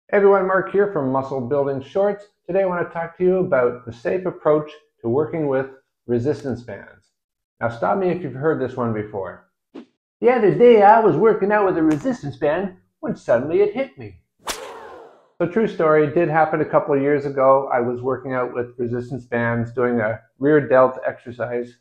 Hey everyone, Mark here from Muscle Building Shorts. Today I want to talk to you about the safe approach to working with resistance bands. Now stop me if you've heard this one before. The other day I was working out with a resistance band when suddenly it hit me. So true story, did happen a couple of years ago. I was working out with resistance bands, doing a rear delt exercise,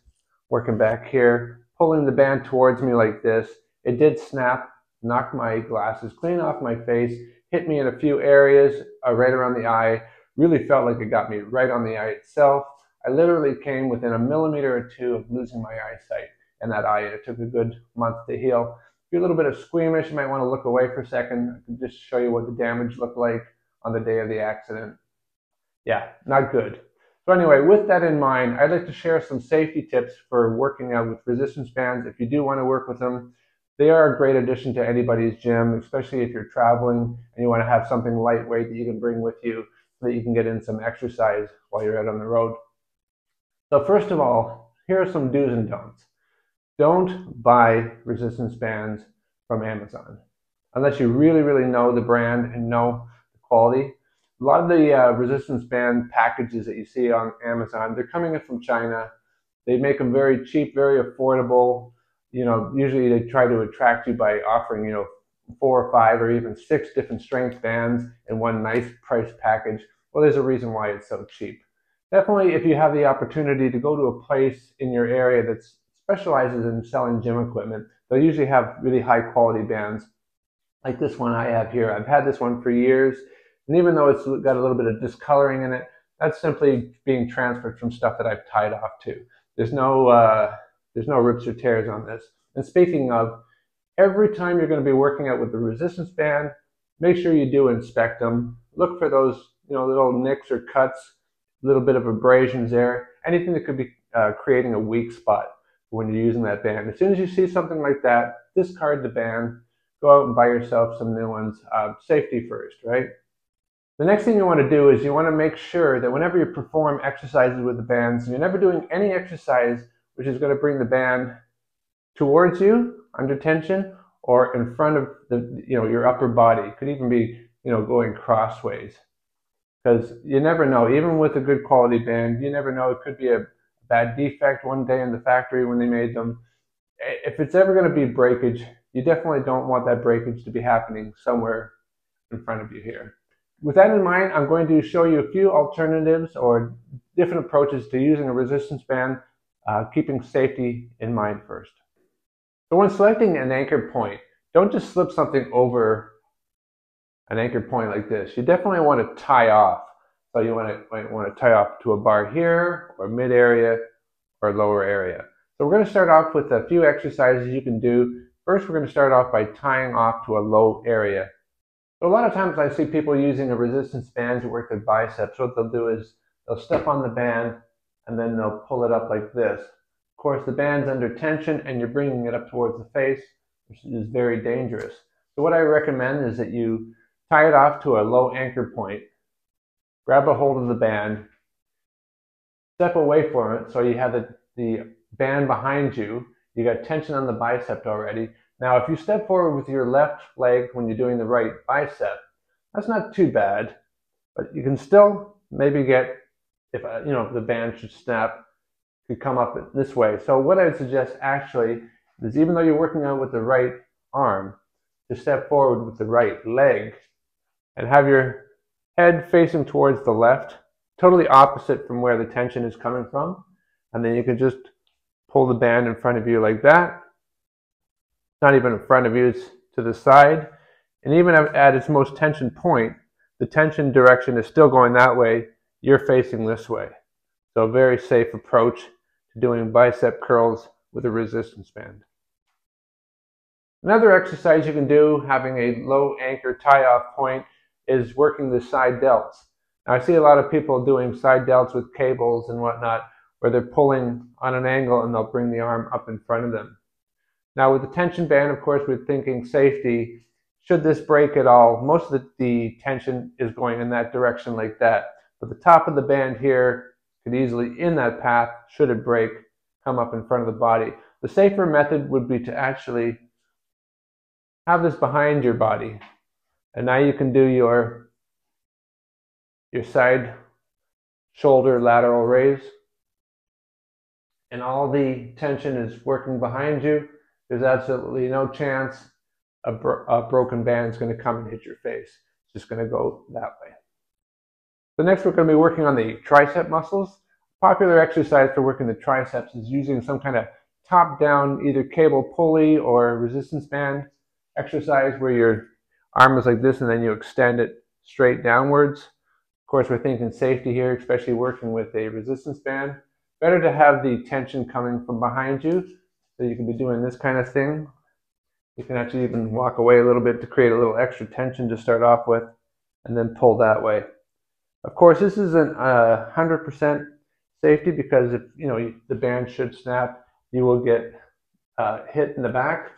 working back here, pulling the band towards me like this. It did snap, knocked my glasses clean off my face, hit me in a few areas right around the eye. Really felt like it got me right on the eye itself. I literally came within a millimeter or two of losing my eyesight in that eye, and it took a good month to heal. If you're a little bit of squeamish, you might want to look away for a second. I can just show you what the damage looked like on the day of the accident. Yeah, not good. So anyway, with that in mind, I'd like to share some safety tips for working out with resistance bands. If you do want to work with them, they are a great addition to anybody's gym, especially if you're traveling and you want to have something lightweight that you can bring with you so that you can get in some exercise while you're out on the road. So first of all, here are some do's and don'ts. Don't buy resistance bands from Amazon unless you really know the brand and know the quality. A lot of the resistance band packages that you see on Amazon, they're coming in from China. They make them very cheap, very affordable. Usually they try to attract you by offering, 4 or 5 or even 6 different strength bands in one nice price package. Well, there's a reason why it's so cheap. Definitely, if you have the opportunity to go to a place in your area that specializes in selling gym equipment, they'll usually have really high quality bands like this one I have here. I've had this one for years, and even though it's got a little bit of discoloring in it, that's simply being transferred from stuff that I've tied off to. There's no rips or tears on this. And speaking of, every time you're going to be working out with the resistance band, make sure you do inspect them. Look for those, little nicks or cuts, a little bit of abrasions there, anything that could be creating a weak spot when you're using that band. As soon as you see something like that, discard the band, go out and buy yourself some new ones. Safety first, right? The next thing you want to do is you want to make sure that whenever you perform exercises with the bands, you're never doing any exercise which is going to bring the band towards you under tension or in front of your upper body. It could even be going crossways, because you never know. Even with a good quality band, you never know. It could be a bad defect one day in the factory when they made them. If it's ever going to be breakage, you definitely don't want that breakage to be happening somewhere in front of you here. With that in mind, I'm going to show you a few alternatives or different approaches to using a resistance band, keeping safety in mind first. So when selecting an anchor point, don't just slip something over an anchor point like this. You definitely want to tie off. So you might want to tie off to a bar here, or mid area, or lower area. So we're going to start off with a few exercises you can do. First, we're going to start off by tying off to a low area. So a lot of times I see people using a resistance band to work their biceps. What they'll do is they'll step on the band and then they'll pull it up like this. Of course, the band's under tension and you're bringing it up towards the face, which is very dangerous. So what I recommend is that you tie it off to a low anchor point, grab a hold of the band, step away from it so you have the band behind you. You got tension on the bicep already. Now, if you step forward with your left leg when you're doing the right bicep, that's not too bad, but you can still maybe get, if the band should snap, could come up this way. So what I would suggest actually is, even though you're working out with the right arm, to step forward with the right leg and have your head facing towards the left, totally opposite from where the tension is coming from. And then you can just pull the band in front of you like that. It's not even in front of you, it's to the side. And even at its most tension point, the tension direction is still going that way. You're facing this way. So a very safe approach to doing bicep curls with a resistance band. Another exercise you can do, having a low anchor tie-off point, is working the side delts. Now, I see a lot of people doing side delts with cables and whatnot, where they're pulling on an angle and they'll bring the arm up in front of them. Now, with the tension band, of course, we're thinking safety. Should this break at all, most of the tension is going in that direction like that. But the top of the band here could easily, in that path, should it break, come up in front of the body. The safer method would be to actually have this behind your body. And now you can do your your side shoulder lateral raise, and all the tension is working behind you. There's absolutely no chance a broken band is going to come and hit your face. It's just going to go that way. So next we're going to be working on the tricep muscles. Popular exercise for working the triceps is using some kind of top-down either cable pulley or resistance band exercise where your arm is like this and then you extend it straight downwards. Of course, we're thinking safety here, especially working with a resistance band. Better to have the tension coming from behind you, so you can be doing this kind of thing. You can actually even walk away a little bit to create a little extra tension to start off with, and then pull that way. Of course, this isn't 100% safety because if the band should snap, you will get hit in the back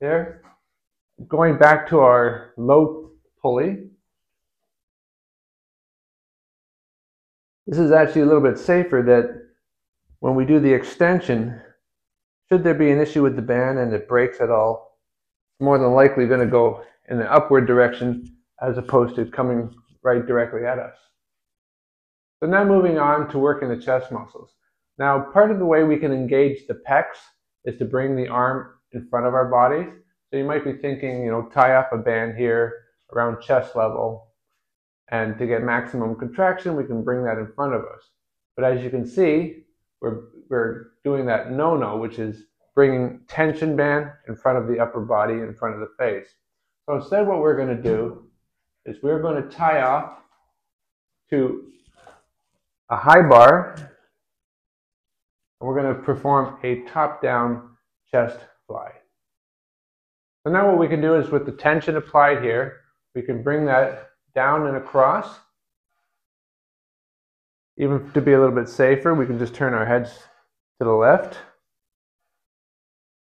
there. Going back to our low pulley, this is actually a little bit safer that when we do the extension, should there be an issue with the band and it breaks at all, it's more than likely going to go in the upward direction as opposed to coming right directly at us. So now moving on to working the chest muscles. Now, part of the way we can engage the pecs is to bring the arm in front of our bodies. So you might be thinking, tie up a band here around chest level, and to get maximum contraction, we can bring that in front of us. But as you can see, we're doing that no-no, which is bringing tension band in front of the upper body, in front of the face. So instead what we're going to do is we're going to tie off to a high bar, and we're going to perform a top-down chest fly. So now what we can do is with the tension applied here, we can bring that down and across. Even to be a little bit safer, we can just turn our heads to the left.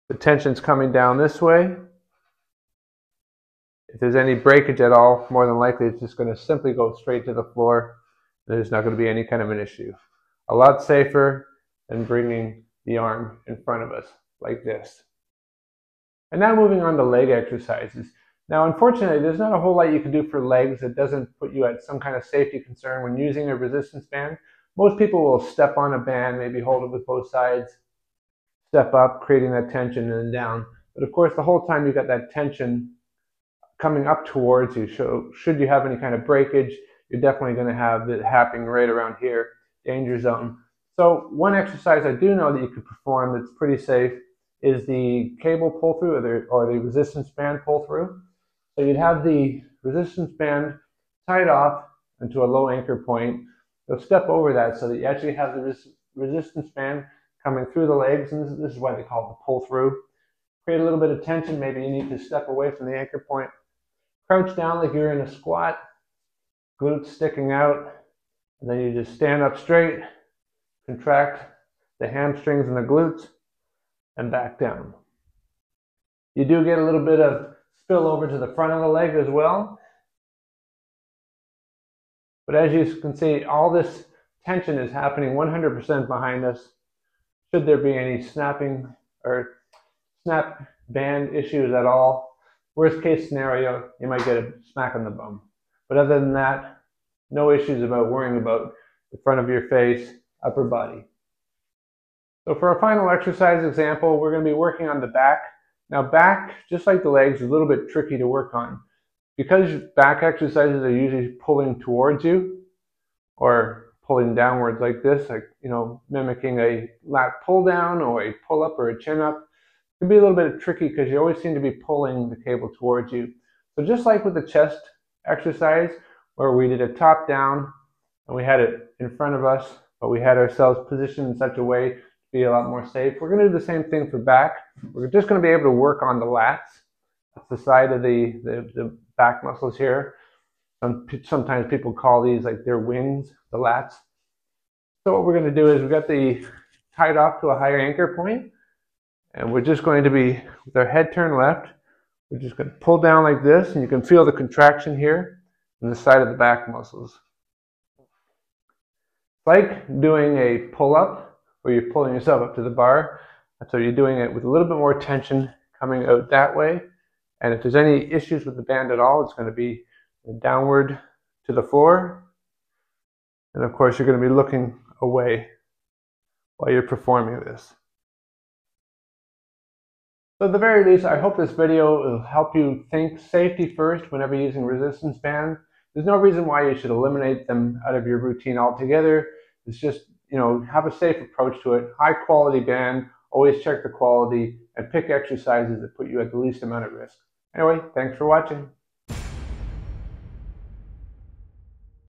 The tension's coming down this way. If there's any breakage at all, more than likely it's just going to simply go straight to the floor. There's not going to be any kind of an issue. A lot safer than bringing the arm in front of us like this. And now moving on to leg exercises. Now, unfortunately, there's not a whole lot you can do for legs that doesn't put you at some kind of safety concern when using a resistance band. Most people will step on a band, maybe hold it with both sides, step up, creating that tension, and then down. But of course, the whole time you've got that tension coming up towards you. So should you have any kind of breakage, you're definitely going to have it happening right around here, danger zone. So one exercise I do know that you could perform that's pretty safe is the cable pull through or the resistance band pull through. So you'd have the resistance band tied off into a low anchor point. You'll step over that so that you actually have the resistance band coming through the legs, and this is why they call it the pull through. Create a little bit of tension. Maybe you need to step away from the anchor point. Crouch down like you're in a squat, glutes sticking out, and then you just stand up straight, contract the hamstrings and the glutes, and back down. You do get a little bit of spill over to the front of the leg as well. But as you can see, all this tension is happening 100% behind us. Should there be any snapping or snap band issues at all, worst case scenario, you might get a smack on the bum. But other than that, no issues about worrying about the front of your face, upper body. So for our final exercise example, we're going to be working on the back. Now back, just like the legs, is a little bit tricky to work on. Because back exercises are usually pulling towards you or pulling downwards like this, like mimicking a lat pull down or a pull up or a chin up, it can be a little bit tricky because you always seem to be pulling the cable towards you. So just like with the chest exercise where we did a top down and we had it in front of us, but we had ourselves positioned in such a way to be a lot more safe, we're going to do the same thing for back. We're just going to be able to work on the lats. That's the side of the back muscles here. Sometimes people call these like their wings, the lats. So what we're going to do is we've got the tied off to a higher anchor point, and we're just going to be, with our head turned left, we're just going to pull down like this, and you can feel the contraction here in the side of the back muscles. It's like doing a pull-up where you're pulling yourself up to the bar. So you're doing it with a little bit more tension coming out that way. And if there's any issues with the band at all, it's going to be downward to the floor, And of course, you're going to be looking away while you're performing this. So at the very least, I hope this video will help you think safety first whenever using resistance bands. There's no reason why you should eliminate them out of your routine altogether. It's just, have a safe approach to it. High quality band, always check the quality, and pick exercises that put you at the least amount of risk. Anyway, thanks for watching.